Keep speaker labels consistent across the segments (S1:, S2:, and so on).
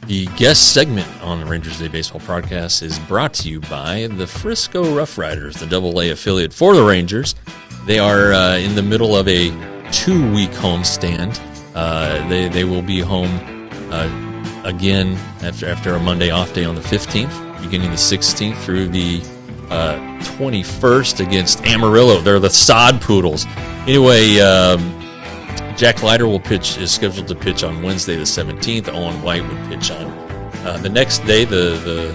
S1: The guest segment on the Rangers Day Baseball podcast is brought to you by the Frisco Roughriders, the AA affiliate for the Rangers. They are in the middle of a 2-week homestand. They will be home again after a Monday off day on the 15th, beginning the 16th through the 21st against Amarillo. They're the Sod Poodles. Anyway, Jack Leiter is scheduled to pitch on Wednesday the 17th. Owen White would pitch on the next day, the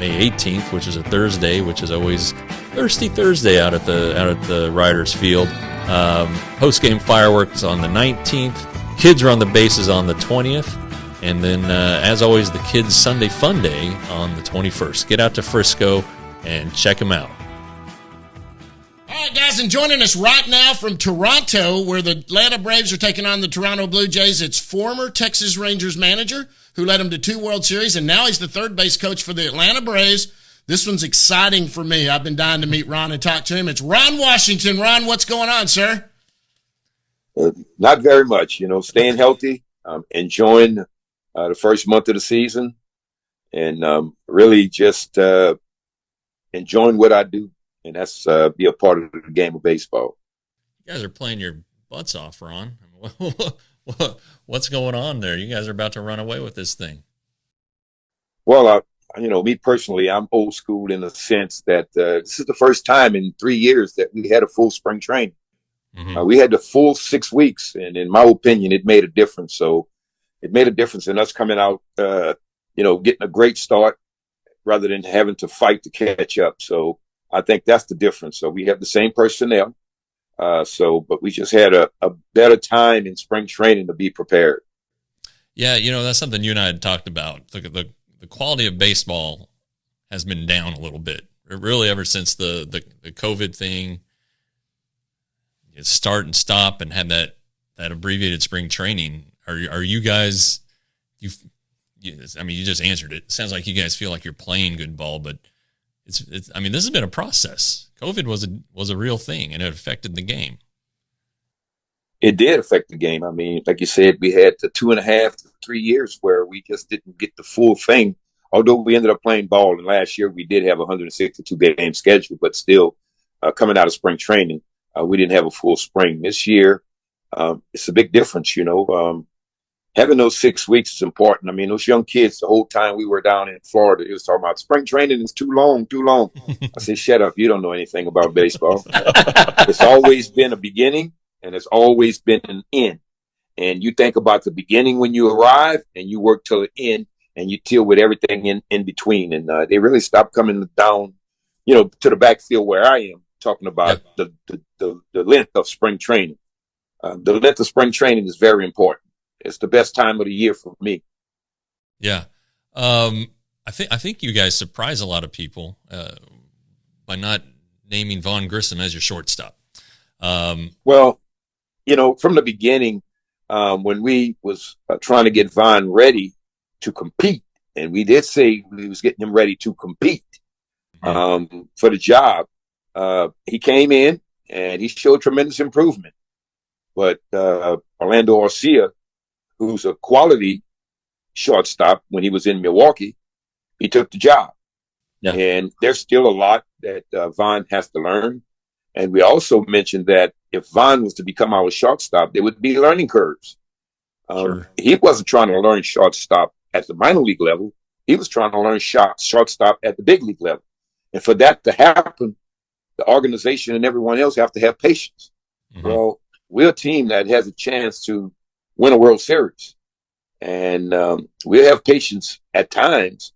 S1: May 18th, which is a Thursday, which is always Thirsty Thursday out at the Riders Field. Post-game fireworks on the 19th. Kids are on the bases on the 20th. And then, as always, the Kids Sunday Fun Day on the 21st. Get out to Frisco and check them out.
S2: All right, guys, and joining us right now from Toronto, where the Atlanta Braves are taking on the Toronto Blue Jays, it's former Texas Rangers manager who led them to 2 World Series, and now he's the third base coach for the Atlanta Braves. This one's exciting for me. I've been dying to meet Ron and talk to him. It's Ron Washington. Ron, what's going on, sir?
S3: Not very much. Staying healthy, enjoying the first month of the season, and really just enjoying what I do. And that's be a part of the game of baseball.
S1: You guys are playing your butts off, Ron. What's going on there? You guys are about to run away with this thing.
S3: Well, me personally, I'm old school in the sense that this is the first time in 3 years that we had a full spring training. Mm-hmm. We had the full 6 weeks, and in my opinion, it made a difference. So it made a difference in us coming out, getting a great start rather than having to fight to catch up. So I think that's the difference. So we have the same personnel. But we just had a better time in spring training to be prepared.
S1: Yeah, that's something you and I had talked about. The quality of baseball has been down a little bit. Really, ever since the COVID thing, start and stop, and had that abbreviated spring training. Are you guys? You just answered it. It sounds like you guys feel like you're playing good ball, but it's. This has been a process. COVID was a real thing, and it affected the game.
S3: It did affect the game. Like you said, we had the 2.5 to 3 years where we just didn't get the full thing. Although we ended up playing ball, and last year we did have a 162 game schedule, but still coming out of spring training, we didn't have a full spring. This year, it's a big difference. Having those 6 weeks is important. Those young kids, the whole time we were down in Florida, they was talking about spring training is too long. I said, shut up. You don't know anything about baseball. It's always been a beginning, and it's always been an end. And you think about the beginning when you arrive, and you work till the end, and you deal with everything in between. And they really stopped coming down, to the backfield where I am, talking about the length of spring training. The length of spring training is very important. It's the best time of the year for me.
S1: Yeah. I think you guys surprise a lot of people by not naming Vaughn Grissom as your shortstop.
S3: Well, from the beginning, when we was trying to get Vaughn ready to compete, and we did say we was getting him ready to compete for the job, he came in and he showed tremendous improvement. But Orlando Arcia, who's a quality shortstop when he was in Milwaukee, he took the job. Yeah. And there's still a lot that Vaughn has to learn. And we also mentioned that if Vaughn was to become our shortstop, there would be learning curves. Sure. He wasn't trying to learn shortstop at the minor league level. He was trying to learn shortstop at the big league level. And for that to happen, the organization and everyone else have to have patience. Mm-hmm. Well, we're a team that has a chance to win a World Series. And we'll have patience at times,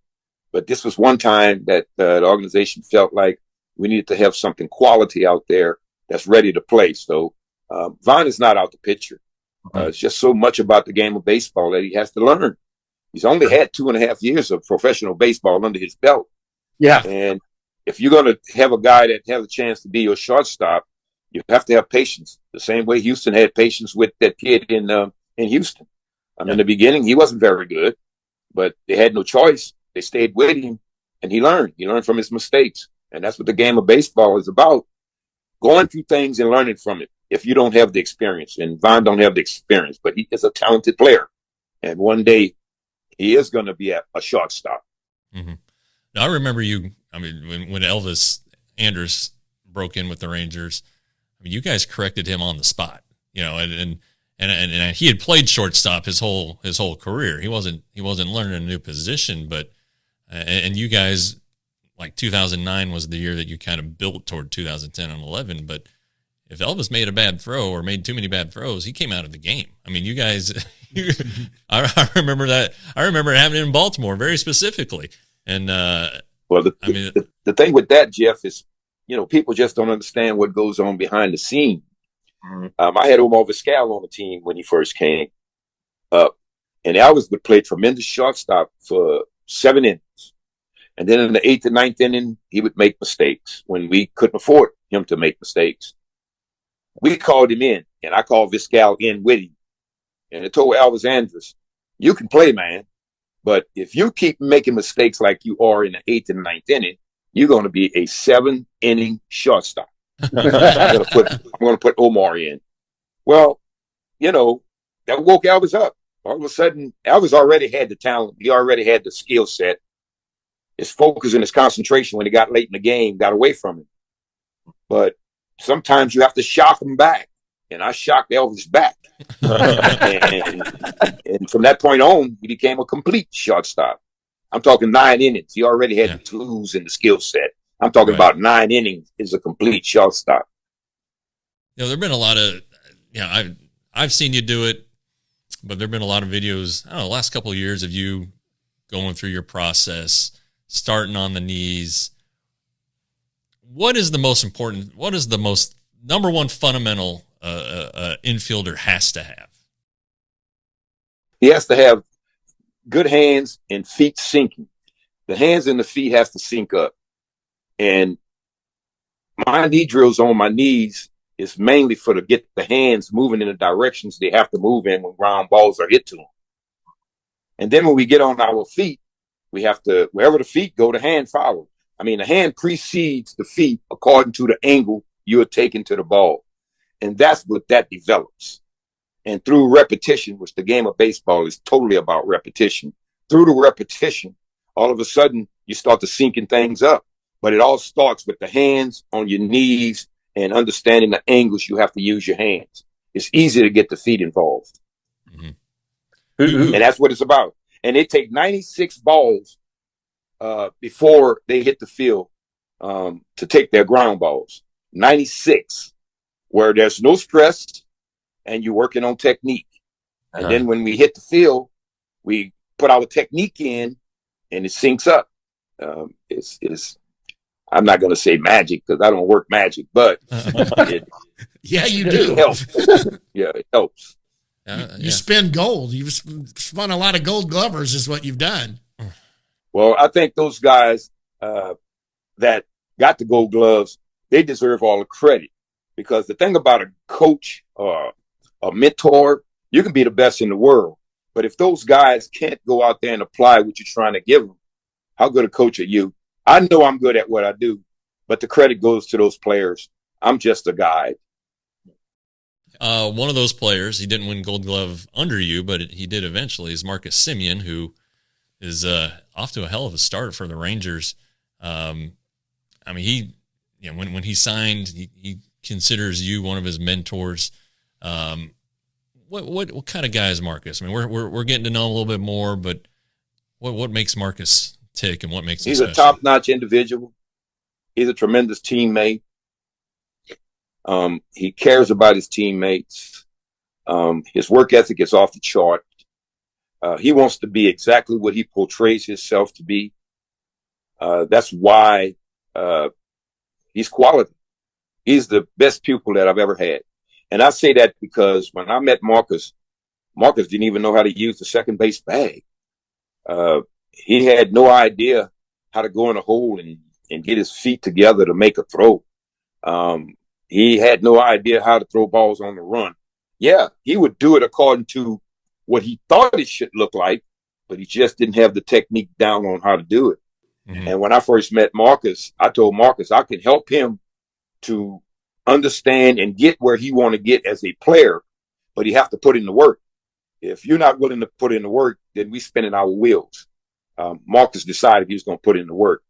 S3: but this was one time that the organization felt like we needed to have something quality out there that's ready to play. So Vaughn is not out the picture. It's just so much about the game of baseball that he has to learn. He's only had 2.5 years of professional baseball under his belt. Yeah. And if you're going to have a guy that has a chance to be your shortstop, you have to have patience. The same way Houston had patience with that kid in Houston. In the beginning, he wasn't very good, but they had no choice. They stayed with him, and he learned. He learned from his mistakes. And that's what the game of baseball is about, going through things and learning from it if you don't have the experience. And Vaughn don't have the experience, but he is a talented player. And one day he is going to be a shortstop.
S1: Mm-hmm. Now, I remember you. I mean, when Elvis Andrus broke in with the Rangers, I mean, you guys corrected him on the spot. You know, and he had played shortstop his whole career. He wasn't learning a new position, but and you guys, like 2009 was the year that you kind of built toward 2010 and 11. But if Elvis made a bad throw or made too many bad throws, he came out of the game. I mean, you guys, I remember that. I remember it happening in Baltimore very specifically. And
S3: well, the thing with that, Jeff, is, you know, people just don't understand what goes on behind the scene. Mm-hmm. I had Omar Vizquel on the team when he first came up, and Elvis would play tremendous shortstop for 7 innings. And then in the 8th and 9th inning, he would make mistakes when we couldn't afford him to make mistakes. We called him in, and I called Vizquel in with him. And I told Elvis Andrus, you can play, man, but if you keep making mistakes like you are in the 8th and 9th inning, you're going to be a 7-inning shortstop. I'm going to put Omar in. Well, you know, that woke Elvis up. All of a sudden, Elvis already had the talent. He already had the skill set. His focus and his concentration when he got late in the game got away from him. But sometimes you have to shock him back. And I shocked Elvis back. and from that point on, he became a complete shortstop. I'm talking 9 innings. He already had the tools and the skill set. I'm talking about 9 innings is a complete shortstop.
S1: You know, there have been a lot of, you know, I've seen you do it, but there have been a lot of videos, I don't know, the last couple of years of you going through your process, starting on the knees. What is the most important, what is the most number one fundamental infielder has to have?
S3: He has to have good hands and feet sinking. The hands and the feet has to sync up. And my knee drills on my knees is mainly for to get the hands moving in the directions they have to move in when ground balls are hit to them. And then when we get on our feet, we have to, wherever the feet go, the hand follows. I mean, the hand precedes the feet according to the angle you are taking to the ball. And that's what that develops. And through repetition, which the game of baseball is totally about repetition, through the repetition, all of a sudden you start to syncing things up. But it all starts with the hands on your knees and understanding the angles you have to use your hands. It's easy to get the feet involved. Mm-hmm. And that's what it's about. And they take 96 balls before they hit the field to take their ground balls. 96, where there's no stress and you're working on technique. And then when we hit the field, we put our technique in and it syncs up. It's I'm not going to say magic because I don't work magic, but
S2: yeah, you do.
S3: It helps. Yeah, it helps.
S2: You spin gold. You've spun a lot of gold glovers is what you've done.
S3: Well, I think those guys that got the gold gloves, they deserve all the credit, because the thing about a coach or a mentor, you can be the best in the world, but if those guys can't go out there and apply what you're trying to give them, how good a coach are you? I know I'm good at what I do, but the credit goes to those players. I'm just a guide.
S1: One of those players, he didn't win Gold Glove under you, but he did eventually, is Marcus Semien, who is off to a hell of a start for the Rangers. I mean, he, you know, when he signed, he considers you one of his mentors. What kind of guy is Marcus? I mean, we're getting to know him a little bit more, but what makes Marcus tick and what makes him
S3: He's
S1: special?
S3: A top-notch individual. He's a tremendous teammate. He cares about his teammates. His work ethic is off the chart. He wants to be exactly what he portrays himself to be. That's why he's quality. He's the best pupil that I've ever had. And I say that because when I met Marcus didn't even know how to use the second base bag. He had no idea how to go in a hole and get his feet together to make a throw. He had no idea how to throw balls on the run. Yeah, he would do it according to what he thought it should look like, but he just didn't have the technique down on how to do it. Mm-hmm. And when I first met Marcus, I told Marcus I could help him to understand and get where he want to get as a player, but he have to put in the work. if you're not willing to put in the work, then we spinning our wheels. Marcus decided he was going to put in the work,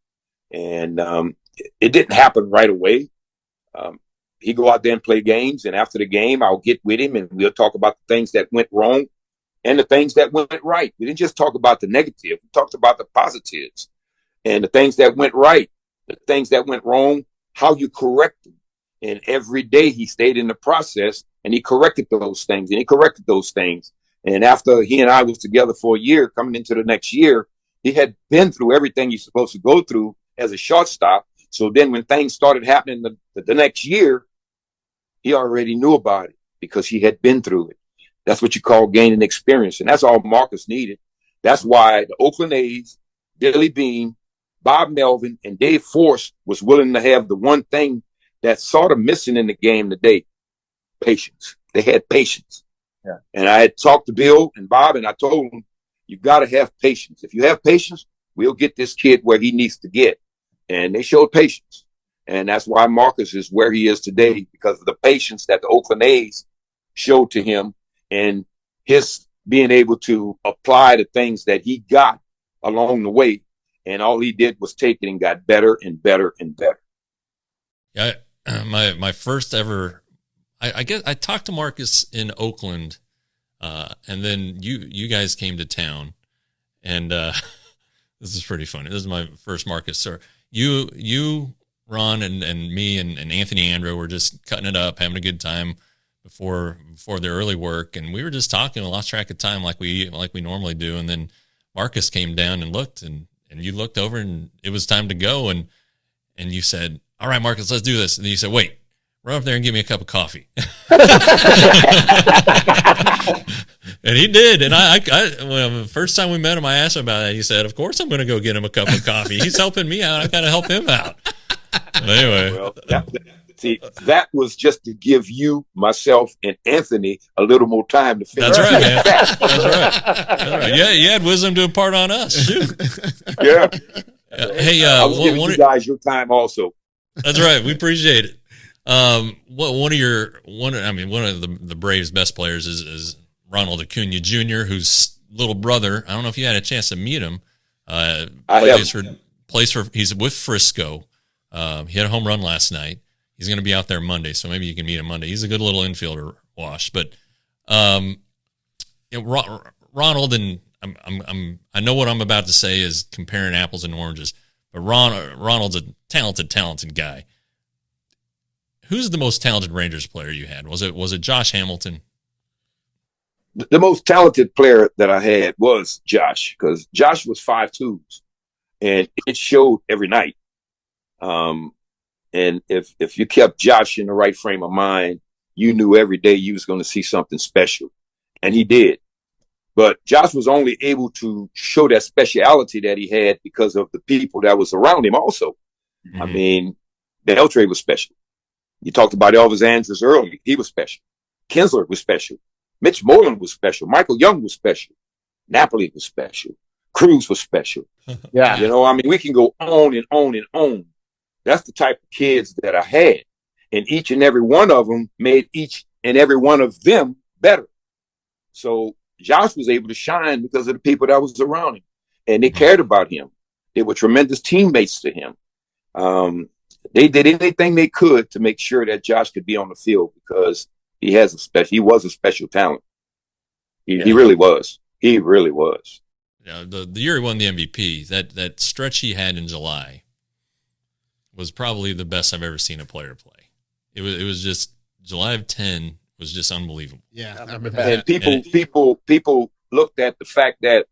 S3: and it didn't happen right away. He go out there and play games, and after the game, I'll get with him and we'll talk about the things that went wrong and the things that went right. We didn't just talk about the negative; we talked about the positives and the things that went right, the things that went wrong, how you correct them. And every day he stayed in the process and he corrected those things and he corrected those things. And after he and I was together for a year, coming into the next year, he had been through everything you're supposed to go through as a shortstop. So then when things started happening the next year, he already knew about it because he had been through it. That's what you call gaining experience. And that's all Marcus needed. That's why the Oakland A's, Billy Beane, Bob Melvin, and Dave Force was willing to have the one thing that's sort of missing in the game today: patience. They had patience. Yeah. And I had talked to Bill and Bob, and I told them, you got to have patience. If you have patience, we'll get this kid where he needs to get. And they showed patience. And that's why Marcus is where he is today, because of the patience that the Oakland A's showed to him and his being able to apply the things that he got along the way. And all he did was take it and got better and better and better.
S1: Yeah, my first ever, I guess I talked to Marcus in Oakland, and then you guys came to town, and this is pretty funny. This is my first Marcus. So you, Ron, and me and Anthony Andrew were just cutting it up, having a good time before the early work, and we were just talking. We lost track of time like we normally do, and then Marcus came down and looked, and you looked over, and it was time to go, and you said, "All right, Marcus, let's do this." And you said, "Wait, run up there and give me a cup of coffee." And he did. And well, the first time we met him, I asked him about that. He said, "Of course I'm going to go get him a cup of coffee. He's helping me out. I got to help him out." But anyway. Well,
S3: that was just to give you, myself, and Anthony a little more time to finish.
S1: That's right, man. That's right. Yeah, you had wisdom to impart on us. Shoot.
S3: Yeah.
S1: Hey,
S3: I was giving you guys your time also.
S1: That's right. We appreciate it. One of the Braves' best players is Ronald Acuna Jr., whose little brother. I don't know if you had a chance to meet him. He's with Frisco. He had a home run last night. He's going to be out there Monday, so maybe you can meet him Monday. He's a good little infielder, Wash. But Ronald, and I know what I'm about to say is comparing apples and oranges, but Ronald's a talented guy. Who's the most talented Rangers player you had? Was it Josh Hamilton?
S3: The most talented player that I had was Josh, because Josh was 5'2", and it showed every night. And if you kept Josh in the right frame of mind, you knew every day you was going to see something special, and he did. But Josh was only able to show that speciality that he had because of the people that was around him also. Mm-hmm. I mean, Beltre was special. You talked about Elvis Andrus earlier. He was special. Kinsler was special. Mitch Moreland was special. Michael Young was special. Napoli was special. Cruz was special.
S2: Yeah.
S3: You know, I mean, we can go on and on and on. That's the type of kids that I had. And each and every one of them made each and every one of them better. So Josh was able to shine because of the people that was around him. And they cared about him. They were tremendous teammates to him. They did anything they could to make sure that Josh could be on the field because he was a special talent. He really was. He really was.
S1: Yeah, the year he won the MVP, that stretch he had in July was probably the best I've ever seen a player play. It was just July of 10 was just unbelievable.
S2: Yeah, I
S3: remember that. And people looked at the fact that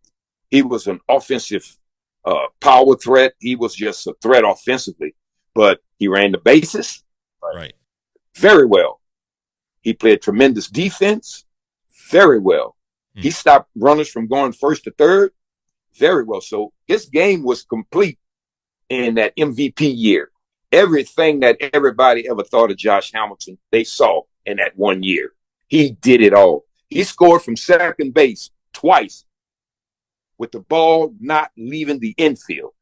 S3: he was an offensive power threat. He was just a threat offensively, but he ran the bases
S1: right
S3: very well. He played tremendous defense very well. He stopped runners from going first to third very well. So his game was complete in that MVP year. Everything that everybody ever thought of Josh Hamilton, they saw in that 1 year. He did it all. He scored from second base twice with the ball not leaving the infield.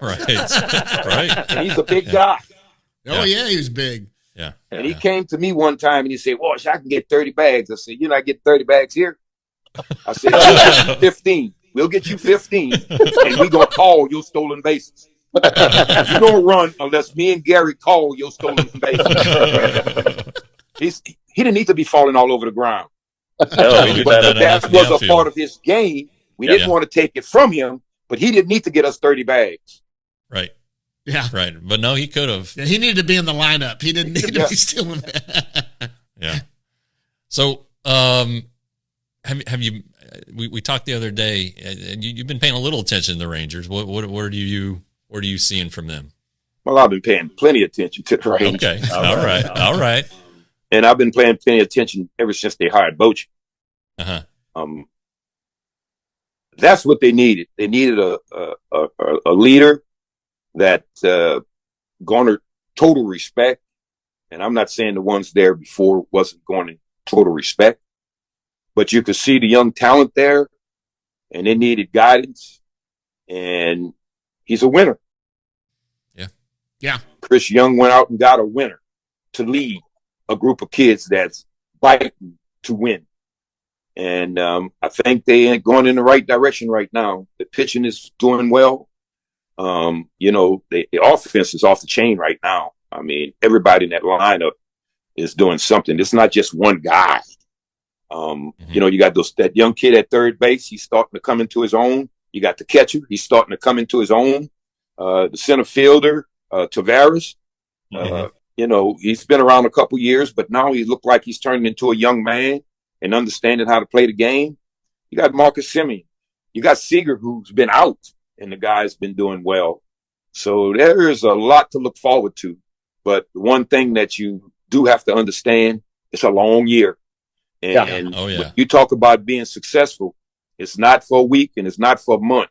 S1: Right. Right.
S3: And he's a big guy.
S2: Oh, yeah, he was big.
S1: Yeah.
S3: And he came to me one time and he said, "Wash, I can get 30 bags." I said, "You know, I get 30 bags here." I said, we'll get you 15. We'll get you 15, and we're going to call your stolen bases. You don't run unless me and Gary call your stolen bases. He didn't need to be falling all over the ground.
S4: No,
S3: but that was a part of his game. We didn't want to take it from him, but he didn't need to get us 30 bags.
S1: Right.
S2: Yeah.
S1: Right. But no, he could have.
S2: Yeah, he needed to be in the lineup. He didn't need to be stealing.
S1: Yeah. So, have you? We talked the other day, and you've been paying a little attention to the Rangers. What are you seeing from them?
S3: Well, I've been paying plenty of attention to the Rangers.
S1: Okay. All right.
S3: And I've been paying plenty of attention ever since they hired Bochy. That's what they needed. They needed a leader that garnered total respect. And I'm not saying the ones there before wasn't garnering total respect, but you could see the young talent there, and they needed guidance. And he's a winner.
S2: Yeah.
S3: Chris Young went out and got a winner to lead a group of kids that's fighting to win. And I think they ain't going in the right direction right now. The pitching is doing well. The offense is off the chain right now. I mean, everybody in that lineup is doing something. It's not just one guy. You got that young kid at third base. He's starting to come into his own. You got the catcher. He's starting to come into his own. The center fielder, Tavares. He's been around a couple years, but now he looked like he's turning into a young man and understanding how to play the game. You got Marcus Semien. You got Seager, who's been out, and the guy's been doing well. So there is a lot to look forward to. But the one thing that you do have to understand, it's a long year. And when you talk about being successful, it's not for a week and it's not for a month.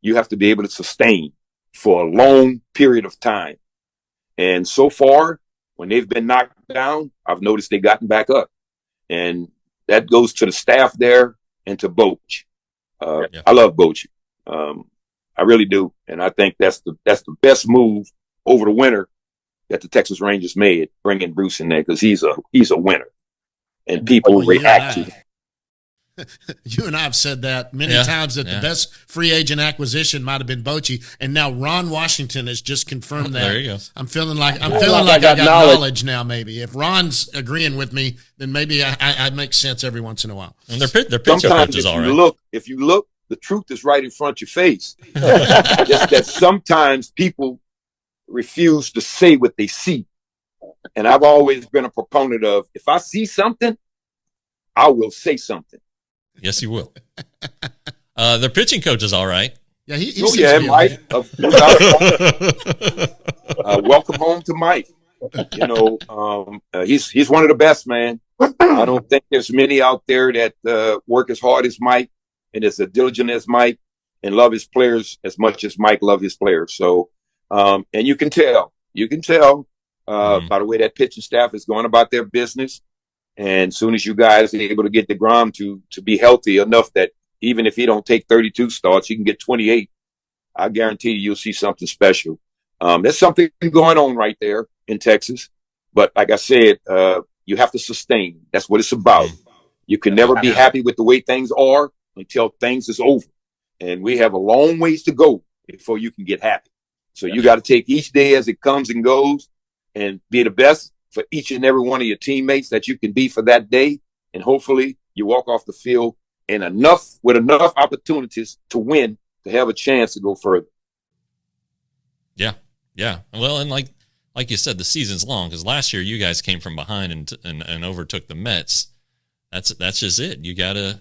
S3: You have to be able to sustain for a long period of time. And so far, when they've been knocked down, I've noticed they've gotten back up. And that goes to the staff there and to Boch. I love Boch. I really do. And I think that's the best move over the winter that the Texas Rangers made, bringing Bruce in there, because he's a winner. And people react to him.
S2: You and I have said that many times that the best free agent acquisition might have been Bochy, and now Ron Washington has just confirmed that.
S1: There you go.
S2: I'm feeling like I got knowledge now. Maybe if Ron's agreeing with me, then maybe I make sense every once in a while.
S1: And their pitcher coach is all right.
S3: If you look, the truth is right in front of your face. Just that sometimes people refuse to say what they see, and I've always been a proponent of, if I see something, I will say something.
S1: Yes, you will. Their pitching coach is all right.
S2: Yeah,
S3: Mike. Welcome home to Mike. He's one of the best, man. I don't think there's many out there that work as hard as Mike and as diligent as Mike and love his players as much as Mike loved his players. So, and you can tell by the way that pitching staff is going about their business. And as soon as you guys are able to get DeGrom to be healthy enough that even if he don't take 32 starts, he can get 28. I guarantee you'll see something special. There's something going on right there in Texas. But like I said, you have to sustain. That's what it's about. You can never be happy with the way things are until things is over. And we have a long ways to go before you can get happy. So you got to take each day as it comes and goes and be the best for each and every one of your teammates that you can be for that day. And hopefully you walk off the field with enough opportunities to win, to have a chance to go further.
S1: Yeah. Yeah. Well, and like you said, the season's long, because last year you guys came from behind and overtook the Mets. That's just it. You gotta,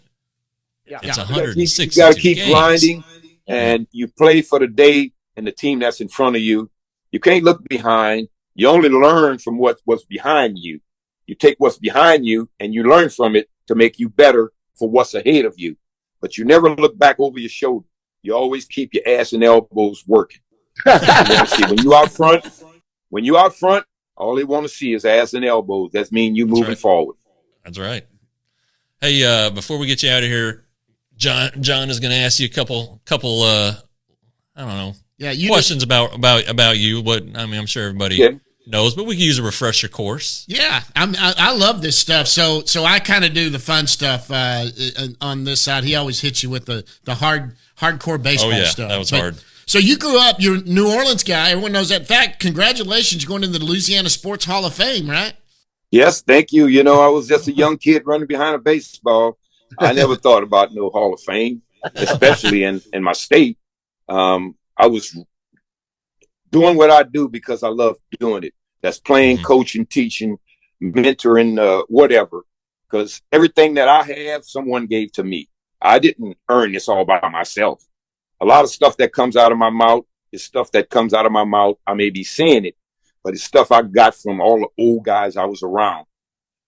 S1: it's 160.
S3: You gotta keep grinding, and you play for the day and the team that's in front of you. You can't look behind. You only learn from what's behind you. You take what's behind you and you learn from it to make you better for what's ahead of you. But you never look back over your shoulder. You always keep your ass and elbows working. When you out front, all they want to see is ass and elbows. That means you moving forward.
S1: That's right. Hey, before we get you out of here, John is going to ask you a couple I don't know. Questions about you. I'm sure everybody knows, but we can use a refresher course.
S2: Yeah, I love this stuff. So I kind of do the fun stuff on this side. He always hits you with the hardcore baseball stuff.
S1: That was hard.
S2: So you grew up, you're a New Orleans guy. Everyone knows that. In fact, congratulations, you're going into the Louisiana Sports Hall of Fame, right?
S3: Yes, thank you. You know, I was just a young kid running behind a baseball. I never thought about no Hall of Fame, especially in my state. I was doing what I do because I love doing it. That's playing, coaching, teaching, mentoring, whatever. Because everything that I have, someone gave to me. I didn't earn this all by myself. A lot of stuff that comes out of my mouth is stuff that comes out of my mouth. I may be saying it, but it's stuff I got from all the old guys I was around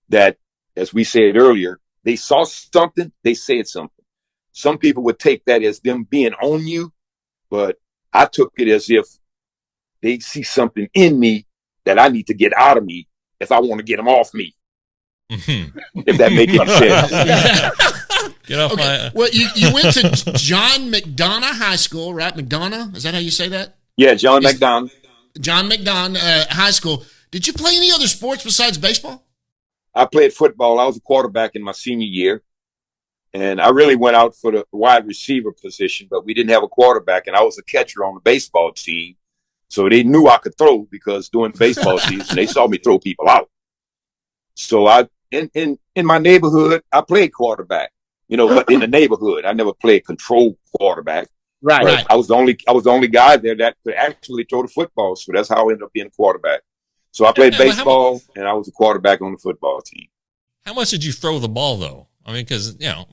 S3: that, as we said earlier, they saw something, they said something. Some people would take that as them being on you, but I took it as if they see something in me that I need to get out of me if I want to get them off me. If that makes any sense.
S1: Get off my...
S2: Well, you went to John McDonough High School, right? McDonough? Is that how you say that?
S3: Yeah, John McDonough.
S2: John McDonough High School. Did you play any other sports besides baseball?
S3: I played football. I was a quarterback in my senior year. And I really went out for the wide receiver position, but we didn't have a quarterback. And I was a catcher on the baseball team. So they knew I could throw because during baseball season, they saw me throw people out. So in my neighborhood, I played quarterback, you know, but in the neighborhood, I never played control quarterback.
S2: Right.
S3: I was the only guy there that could actually throw the football. So that's how I ended up being a quarterback. So I played baseball and I was a quarterback on the football team.
S1: How much did you throw the ball though? I mean, because, you know.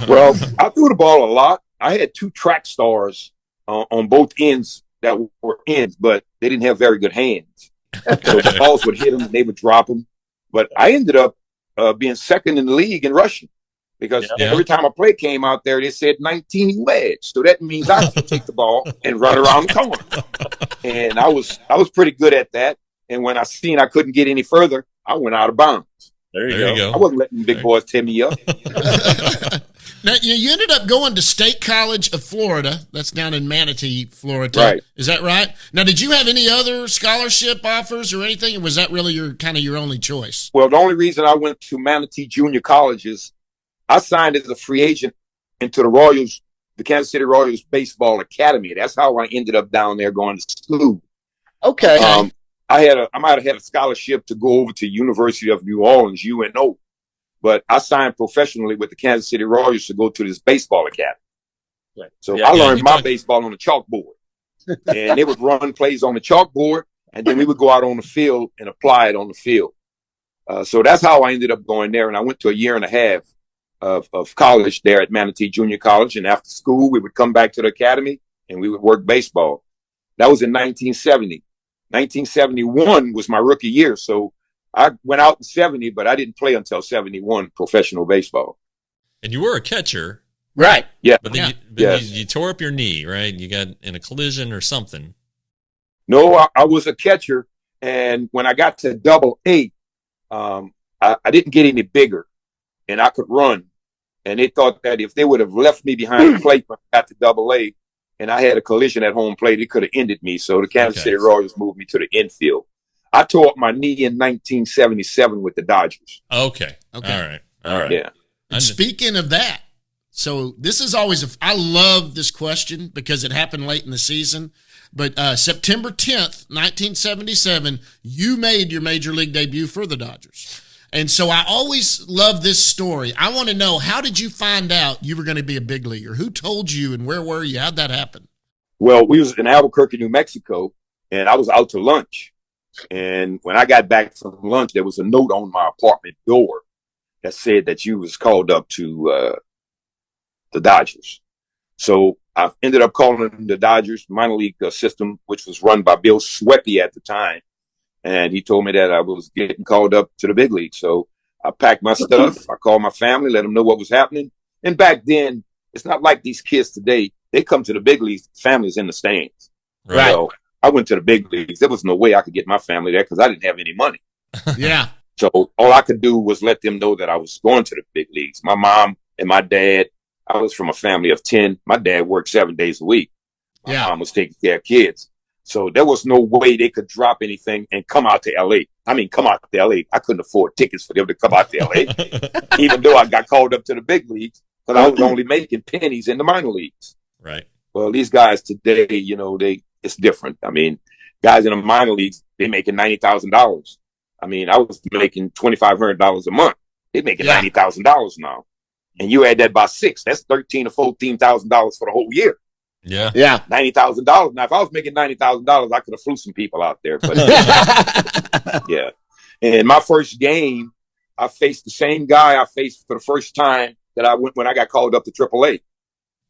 S3: Well, I threw the ball a lot. I had 2 track stars on both ends that were ends, but they didn't have very good hands. So the balls would hit them and they would drop them. But I ended up being second in the league in rushing because every time a play came out there, they said 19 wedge. So that means I could take the ball and run around the corner. And I was pretty good at that. And when I seen I couldn't get any further, I went out of bounds.
S1: There you go.
S3: I wasn't letting big boys tear me up.
S2: Now, you ended up going to State College of Florida. That's down in Manatee, Florida.
S3: Right.
S2: Is that right? Now, did you have any other scholarship offers or anything? Or was that really your only choice?
S3: Well, the only reason I went to Manatee Junior College is I signed as a free agent into the Kansas City Royals Baseball Academy. That's how I ended up down there going to school.
S2: Okay.
S3: I might have had a scholarship to go over to University of New Orleans, UNO, but I signed professionally with the Kansas City Royals to go to this baseball academy. Right. So I learned my baseball on the chalkboard, and they would run plays on the chalkboard, and then we would go out on the field and apply it on the field. So that's how I ended up going there, and I went to a year and a half of college there at Manatee Junior College, and after school we would come back to the academy and we would work baseball. That was in 1970. 1971 was my rookie year, so I went out in 70, but I didn't play until 71 professional baseball.
S1: And you were a catcher.
S2: Right.
S3: Yeah.
S1: But then you tore up your knee, right? You got in a collision or something.
S3: No, I was a catcher, and when I got to AA, I didn't get any bigger, and I could run. And they thought that if they would have left me behind the plate when I got to AA, and I had a collision at home plate, it could have ended me. So the Kansas City Royals moved me to the infield. I tore up my knee in 1977 with the Dodgers.
S1: Okay. All right.
S3: Yeah.
S2: And speaking of that, so this is always I love this question because it happened late in the season. But September 10th, 1977, you made your major league debut for the Dodgers. And so I always love this story. I want to know, how did you find out you were going to be a big leaguer? Who told you and where were you? How'd that happen?
S3: Well, we was in Albuquerque, New Mexico, and I was out to lunch. And when I got back from lunch, there was a note on my apartment door that said that you was called up to the Dodgers. So I ended up calling the Dodgers minor league system, which was run by Bill Sweppy at the time. And he told me that I was getting called up to the big league. So I packed my stuff. I called my family, let them know what was happening. And back then, it's not like these kids today. They come to the big leagues, families in the stands.
S1: Right.
S3: So I went to the big leagues. There was no way I could get my family there because I didn't have any money.
S2: Yeah.
S3: So all I could do was let them know that I was going to the big leagues. My mom and my dad, I was from a family of 10. My dad worked 7 days a week. My mom was taking care of kids. So there was no way they could drop anything and come out to LA. I mean, come out to LA. I couldn't afford tickets for them to come out to LA, even though I got called up to the big leagues, but I was only making pennies in the minor leagues.
S1: Right.
S3: Well, these guys today, it's different. I mean, guys in the minor leagues, they're making $90,000. I mean, I was making $2,500 a month. They're making $90,000 now. And you add that by 6, that's $13,000 or $14,000 for the whole year.
S1: Yeah.
S2: Yeah.
S3: $90,000. Now, if I was making $90,000, I could have flew some people out there. But yeah. And my first game, I faced the same guy I faced for the first time that I went when I got called up to AAA.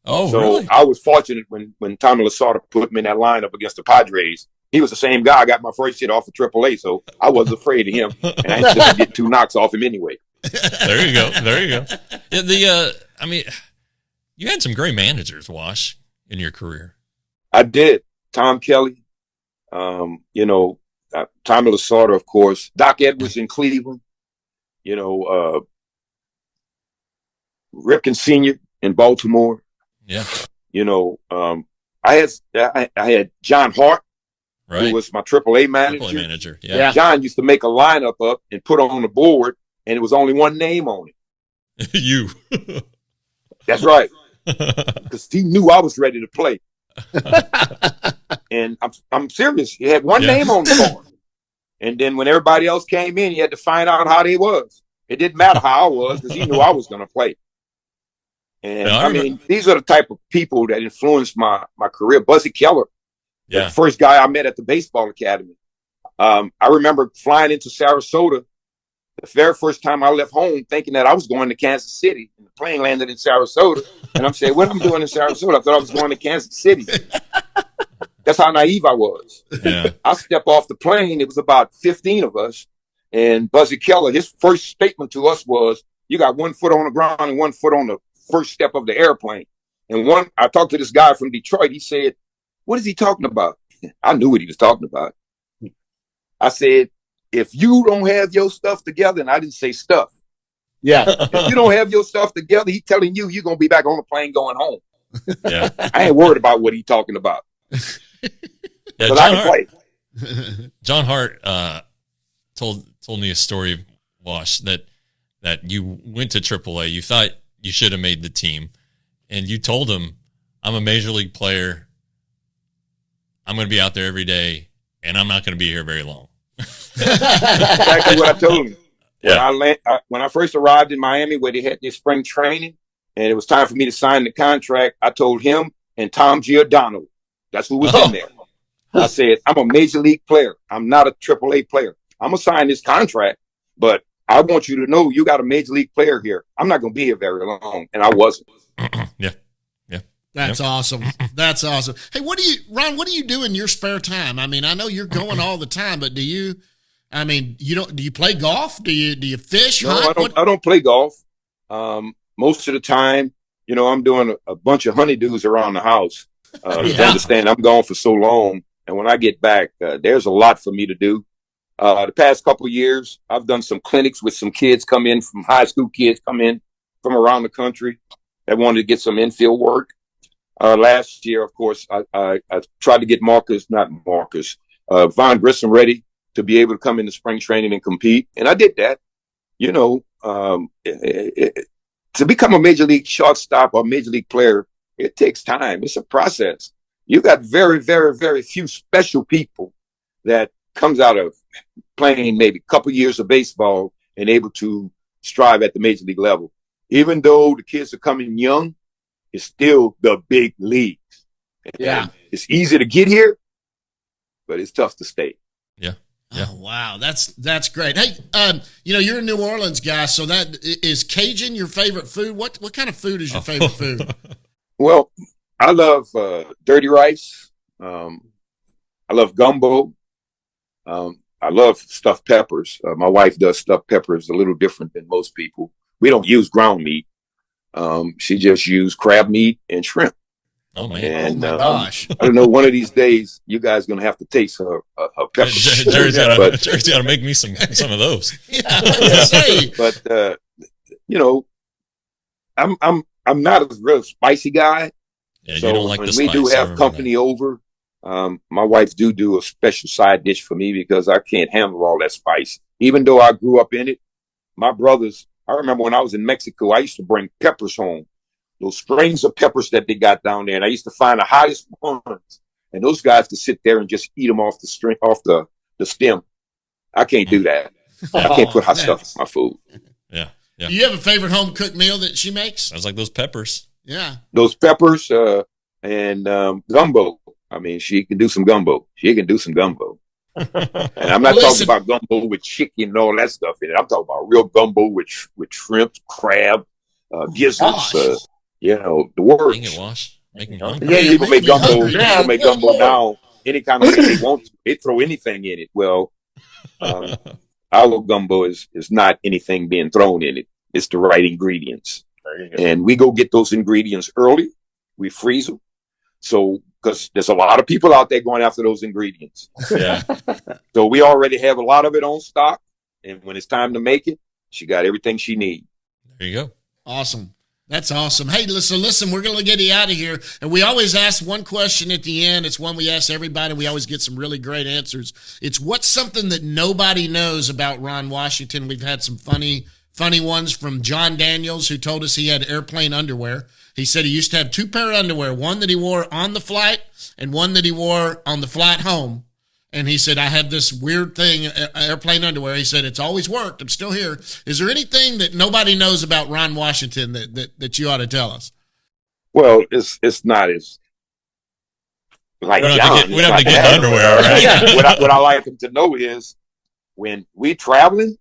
S1: Oh,
S3: so
S1: really?
S3: I was fortunate when Tommy Lasorda put me in that lineup against the Padres. He was the same guy. I got my first hit off of AAA, so I wasn't afraid of him, and I just get 2 knocks off him anyway.
S1: There you go. There you go. Yeah, I mean, you had some great managers, Wash, in your career.
S3: I did. Tom Kelly, Tommy Lasorda, of course. Doc Edwards in Cleveland. Ripken Sr. in Baltimore.
S1: Yeah.
S3: I had John Hart,
S1: right,
S3: who was my AAA manager.
S1: AAA manager. Yeah.
S3: John used to make a lineup up and put on the board, and it was only one name on it.
S1: You.
S3: That's right. Because he knew I was ready to play. And I'm serious. He had one name on the board. And then when everybody else came in, he had to find out how they was. It didn't matter how I was because he knew I was going to play. And I mean, these are the type of people that influenced my career. Buzzy Keller, the first guy I met at the baseball academy. I remember flying into Sarasota the very first time I left home thinking that I was going to Kansas City. And the plane landed in Sarasota. And I'm saying, what am I doing in Sarasota? I thought I was going to Kansas City. That's how naive I was.
S1: Yeah.
S3: I stepped off the plane. It was about 15 of us. And Buzzy Keller, his first statement to us was, you got 1 foot on the ground and 1 foot on the first step of the airplane. And I talked to this guy from Detroit. He said, what is he talking about? I knew what he was talking about. I said, if you don't have your stuff together, and I didn't say stuff.
S2: Yeah.
S3: If you don't have your stuff together, he's telling you you're going to be back on the plane going home.
S1: Yeah.
S3: I ain't worried about what he's talking about.
S1: Yeah,
S3: But I can play.
S1: John Hart told me a story, Wash, that you went to AAA. You thought you should have made the team, and you told him, I'm a major league player. I'm going to be out there every day, and I'm not going to be here very long.
S3: Exactly what I told him.
S1: Yeah.
S3: When I first arrived in Miami, where they had their spring training, and it was time for me to sign the contract, I told him and Tom Giordano, that's who was in there. I said, I'm a major league player. I'm not a AAA player. I'm going to sign this contract, but I want you to know you got a major league player here. I'm not going to be here very long. And I wasn't.
S1: Yeah.
S2: That's awesome. That's awesome. Hey, Ron, what do you do in your spare time? I mean, I know you're going all the time, but do you play golf? Do you fish?
S3: No,
S2: hunt?
S3: I don't play golf. Most of the time, I'm doing a bunch of honeydews around the house. To understand I'm gone for so long. And when I get back, there's a lot for me to do. The past couple of years, I've done some clinics with some kids come in from high school kids come in from around the country that wanted to get some infield work. Last year, of course, I tried to get Von Grissom ready to be able to come into spring training and compete. And I did that. To become a major league shortstop or major league player, it takes time. It's a process. You got very, very, very few special people that comes out of playing maybe a couple years of baseball and able to strive at the major league level. Even though the kids are coming young, it's still the big leagues.
S2: Yeah.
S3: And it's easy to get here, but it's tough to stay.
S1: Yeah. Yeah.
S2: Oh, wow. That's great. Hey, you're a New Orleans guy, so that is Cajun your favorite food? What kind of food is your favorite food?
S3: Well, I love dirty rice. I love gumbo. I love stuffed peppers. My wife does stuffed peppers a little different than most people. We don't use ground meat. She just used crab meat and shrimp.
S1: Oh, man.
S3: And,
S2: my gosh.
S3: I don't know, one of these days, you guys going to have to taste her peppers.
S1: Jerry's got to make me some of those.
S2: Yeah, I was gonna say.
S3: But, I'm not a real spicy guy.
S1: Yeah,
S3: So
S1: you don't like
S3: when
S1: the
S3: we
S1: spice.
S3: do
S1: I
S3: have
S1: remember
S3: company over, My wife do a special side dish for me because I can't handle all that spice. Even though I grew up in it, my brothers, I remember when I was in Mexico, I used to bring peppers home, those strings of peppers that they got down there. And I used to find the hottest ones. And those guys could sit there and just eat them off the string, off the stem. I can't do that. I can't put hot stuff in my food.
S1: Yeah. Yeah.
S2: Do you have a favorite home cooked meal that she makes?
S1: Sounds like those peppers.
S2: Yeah.
S3: Those peppers and gumbo. I mean, she can do some gumbo. And I'm not talking about gumbo with gizzards and all that stuff in it. I'm talking about real gumbo with shrimp, crab, gizzards, the works.
S1: Dang it, Wash. Making
S3: people make gumbo. People make gumbo now any kind of way they want to. They throw anything in it. Well, our gumbo is not anything being thrown in it. It's the right ingredients. And we go get those ingredients early. We freeze them. So, because there's a lot of people out there going after those ingredients. Yeah. So we already have a lot of it on stock. And when it's time to make it, she got everything she needs.
S1: There you go.
S2: Awesome. That's awesome. Hey, listen, we're going to get you out of here. And we always ask one question at the end. It's one we ask everybody. We always get some really great answers. It's what's something that nobody knows about Ron Washington? We've had some funny ones from John Daniels, who told us he had airplane underwear. He said he used to have 2 pair of underwear, one that he wore on the flight and one that he wore on the flight home. And he said, I had this weird thing, airplane underwear. He said, it's always worked. I'm still here. Is there anything that nobody knows about Ron Washington that you ought to tell us?
S3: Well, it's not as like John.
S1: We have to get the underwear, all right?
S3: Yeah. What I like him to know is when we traveling,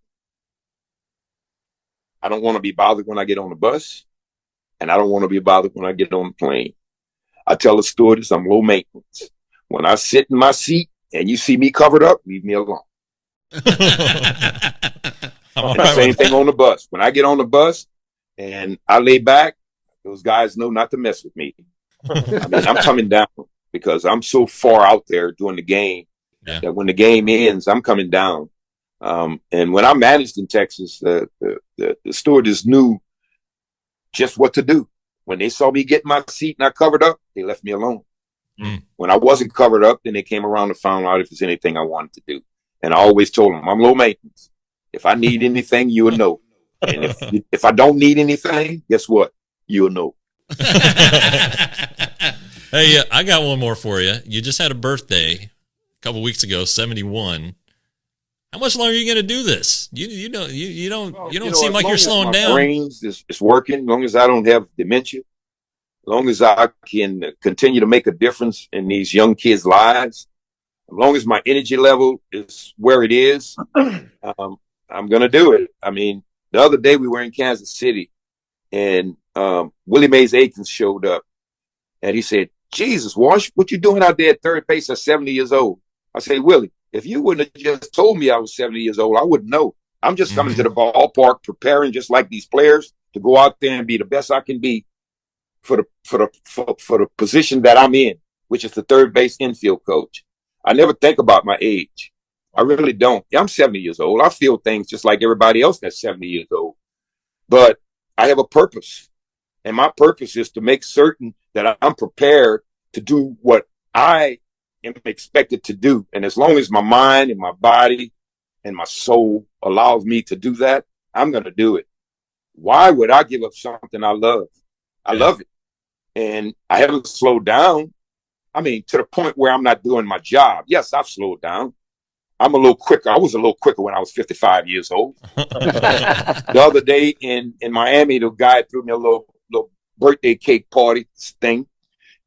S3: I don't want to be bothered when I get on the bus, and I don't want to be bothered when I get on the plane. I tell the stewardess I'm low maintenance. When I sit in my seat and you see me covered up, leave me alone. Same thing on the bus. When I get on the bus and I lay back, those guys know not to mess with me. I mean, I'm coming down because I'm so far out there during the game that when the game ends, I'm coming down. And when I managed in Texas, the stewardess knew just what to do. When they saw me get my seat and I covered up, they left me alone. When I wasn't covered up, then they came around and found out if there's anything I wanted to do. And I always told them, I'm low maintenance. If I need anything, you'll know. And if I don't need anything, guess what? You'll know.
S1: Hey, I got one more for you. You just had a birthday a couple weeks ago, 71. How much longer are you going to do this? You don't seem like you're slowing down.
S3: My brains is working. As long as I don't have dementia, as long as I can continue to make a difference in these young kids' lives, as long as my energy level is where it is, I'm going to do it. I mean, the other day we were in Kansas City, and Willie Mays Aikens showed up, and he said, Jesus, Wash, what you doing out there at third base at 70 years old? I said, Willie, if you wouldn't have just told me I was 70 years old, I wouldn't know. I'm just coming to the ballpark preparing just like these players to go out there and be the best I can be for the position that I'm in, which is the third base infield coach. I never think about my age. I really don't. I'm 70 years old. I feel things just like everybody else that's 70 years old. But I have a purpose. And my purpose is to make certain that I'm prepared to do what I am expected to do. And as long as my mind and my body and my soul allows me to do that, I'm going to do it. Why would I give up something I love? I love it. And I haven't slowed down. I mean, to the point where I'm not doing my job. Yes, I've slowed down. I'm a little quicker. I was a little quicker when I was 55 years old. The other day in Miami, the guy threw me a little birthday cake party thing.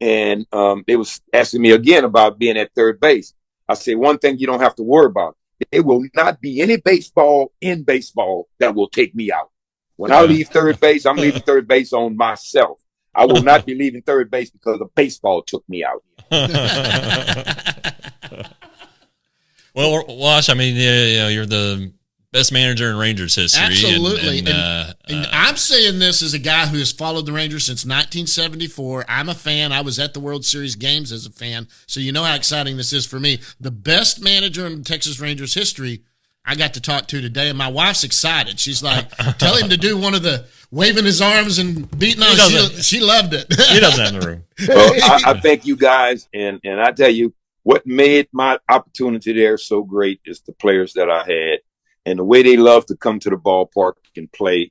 S3: And they was asking me again about being at third base. I say, one thing you don't have to worry about. There will not be any baseball in baseball that will take me out. When I leave third base, I'm leaving third base on myself. I will not be leaving third base because the baseball took me out.
S1: Well, Wash, I mean, you're the best manager in Rangers history.
S2: Absolutely. And I'm saying this as a guy who has followed the Rangers since 1974. I'm a fan. I was at the World Series games as a fan, so you know how exciting this is for me. The best manager in Texas Rangers history I got to talk to today, and my wife's excited. She's like, tell him to do one of the waving his arms and beating on. She loved it.
S1: He doesn't have the room.
S3: Well, I thank you guys, and I tell you, what made my opportunity there so great is the players that I had and the way they love to come to the ballpark and play.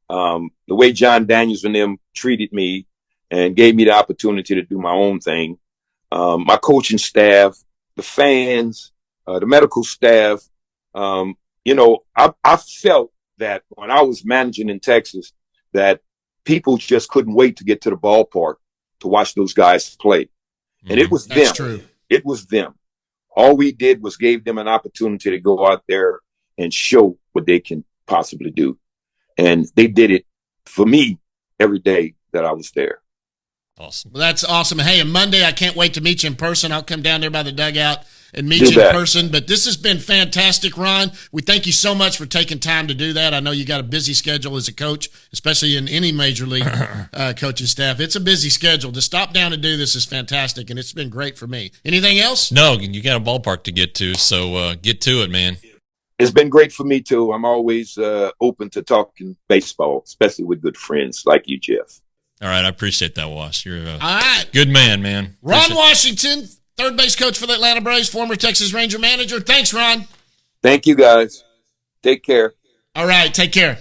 S3: The way John Daniels and them treated me and gave me the opportunity to do my own thing. My coaching staff, the fans, the medical staff. I felt that when I was managing in Texas, that people just couldn't wait to get to the ballpark to watch those guys play. And it was them.
S2: That's true.
S3: It was them. All we did was gave them an opportunity to go out there and show what they can possibly do. And they did it for me every day that I was there.
S1: Awesome.
S2: Well, that's awesome. Hey, and Monday, I can't wait to meet you in person. I'll come down there by the dugout and meet you in person. But this has been fantastic, Ron. We thank you so much for taking time to do that. I know you got a busy schedule as a coach, especially in any major league coaching staff. It's a busy schedule. To stop down and do this is fantastic, and it's been great for me. Anything else?
S1: No, you got a ballpark to get to, so get to it, man.
S3: It's been great for me, too. I'm always open to talking baseball, especially with good friends like you, Jeff.
S1: All right, I appreciate that, Wash. You're a
S2: All right.
S1: good man, man.
S2: Ron Washington, third base coach for the Atlanta Braves, former Texas Ranger manager. Thanks, Ron.
S3: Thank you, guys. Take care.
S2: All right, take care.